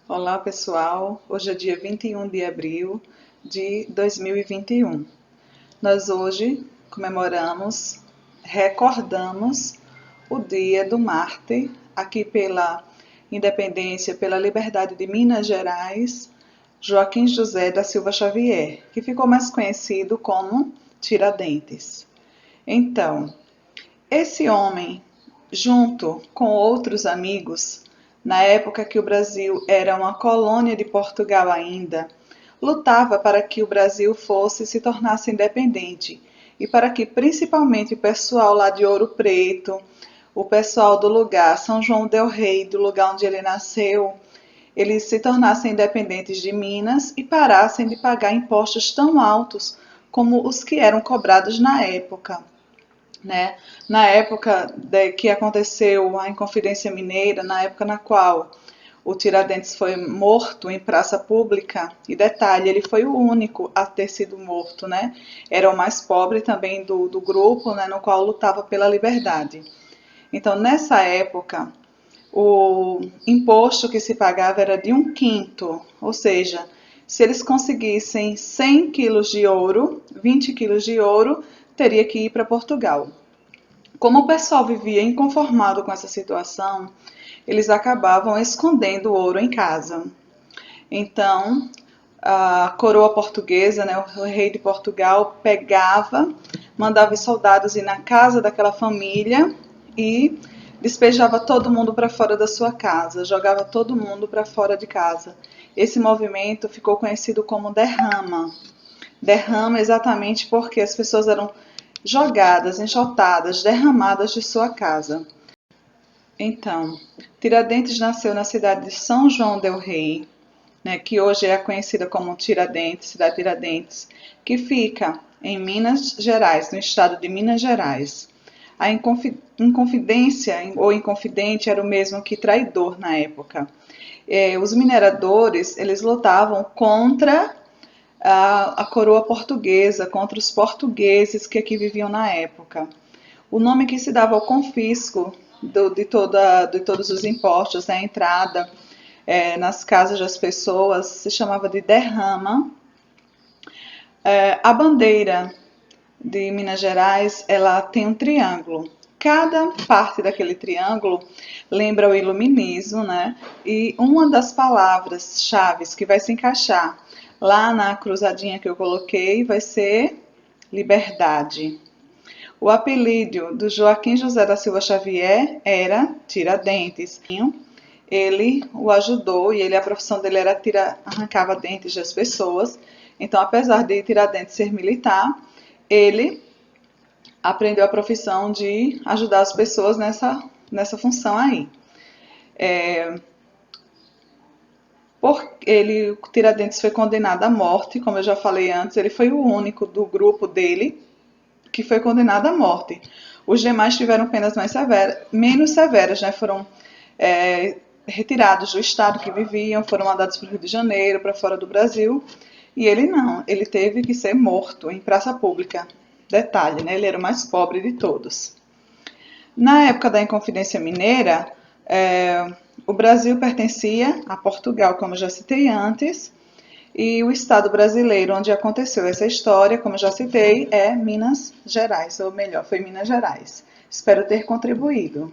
Olá pessoal, hoje é dia 21 de abril de 2021. Nós hoje recordamos o dia do Mártir, aqui pela independência, pela liberdade de Minas Gerais, Joaquim José da Silva Xavier, que ficou mais conhecido como Tiradentes. Então, esse homem, junto com outros amigos, na época que o Brasil era uma colônia de Portugal ainda, lutava para que o Brasil se tornasse independente e para que principalmente o pessoal lá de Ouro Preto, o pessoal do lugar São João del Rei, do lugar onde ele nasceu, eles se tornassem independentes de Minas e parassem de pagar impostos tão altos como os que eram cobrados na época. Né? Na época que aconteceu a Inconfidência Mineira, na época na qual o Tiradentes foi morto em praça pública, e detalhe, ele foi o único a ter sido morto, né? Era o mais pobre também do grupo, né, no qual lutava pela liberdade. Então, nessa época, o imposto que se pagava era de 1/5, ou seja, se eles conseguissem 100 quilos de ouro, 20 quilos de ouro, teria que ir para Portugal. Como o pessoal vivia inconformado com essa situação, eles acabavam escondendo o ouro em casa. Então, a coroa portuguesa, né, o rei de Portugal, mandava os soldados ir na casa daquela família e despejava todo mundo para fora da sua casa, jogava todo mundo para fora de casa. Esse movimento ficou conhecido como derrama. Derrama exatamente porque as pessoas eram jogadas, enxotadas, derramadas de sua casa. Então, Tiradentes nasceu na cidade de São João del Rei, né, que hoje é conhecida como Tiradentes, cidade Tiradentes, que fica em Minas Gerais, no estado de Minas Gerais. A Inconfidência ou Inconfidente era o mesmo que traidor na época. Os mineradores, eles lutavam contra a coroa portuguesa, contra os portugueses que aqui viviam na época. O nome que se dava ao confisco de todos os impostos, a entrada nas casas das pessoas, se chamava de derrama. A bandeira de Minas Gerais, ela tem um triângulo. Cada parte daquele triângulo lembra o iluminismo, né? E uma das palavras-chave que vai se encaixar lá na cruzadinha que eu coloquei vai ser liberdade. O apelido do Joaquim José da Silva Xavier era Tiradentes. Ele o ajudou e a profissão dele era arrancava dentes das pessoas. Então, apesar de Tiradentes ser militar, ele aprendeu a profissão de ajudar as pessoas nessa função aí. O Tiradentes foi condenado à morte, como eu já falei antes, ele foi o único do grupo dele que foi condenado à morte. Os demais tiveram penas menos severas, né? Foram retirados do estado que viviam, foram mandados para o Rio de Janeiro, para fora do Brasil, e ele não, ele teve que ser morto em praça pública. Detalhe, né? Ele era o mais pobre de todos. Na época da Inconfidência Mineira, o Brasil pertencia a Portugal, como já citei antes, e o estado brasileiro onde aconteceu essa história, como já citei, é Minas Gerais, ou melhor, foi Minas Gerais. Espero ter contribuído.